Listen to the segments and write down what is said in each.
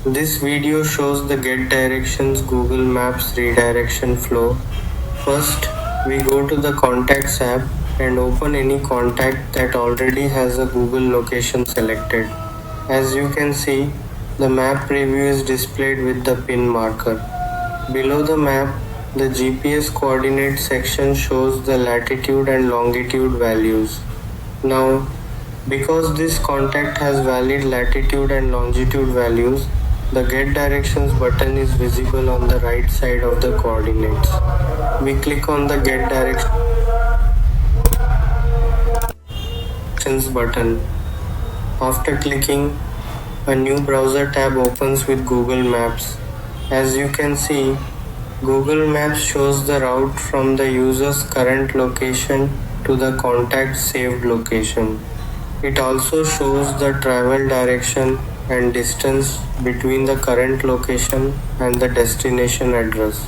This video shows the Get Directions Google Maps redirection flow. First, we go to the Contacts app and open any contact that already has a Google location selected. As you can see, the map preview is displayed with the pin marker. Below the map, the GPS coordinate section shows the latitude and longitude values. Now, because this contact has valid latitude and longitude values, the Get Directions button is visible on the right side of the coordinates. We click on the Get Directions button. After clicking, a new browser tab opens with Google Maps. As you can see, Google Maps shows the route from the user's current location to the contact saved location. It also shows the travel direction and distance between the current location and the destination address.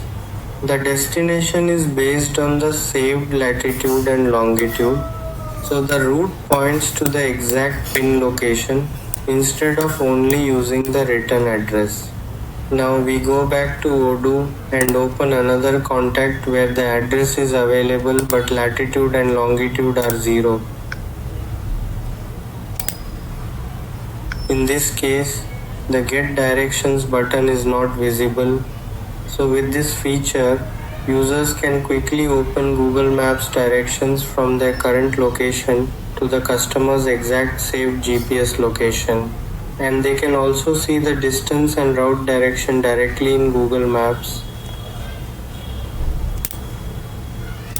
The destination is based on the saved latitude and longitude, so the route points to the exact pin location instead of only using the written address. Now we go back to Odoo and open another contact where the address is available but latitude and longitude are 0. In this case, the Get Directions button is not visible. So with this feature, users can quickly open Google Maps directions from their current location to the customer's exact saved GPS location. And they can also see the distance and route direction directly in Google Maps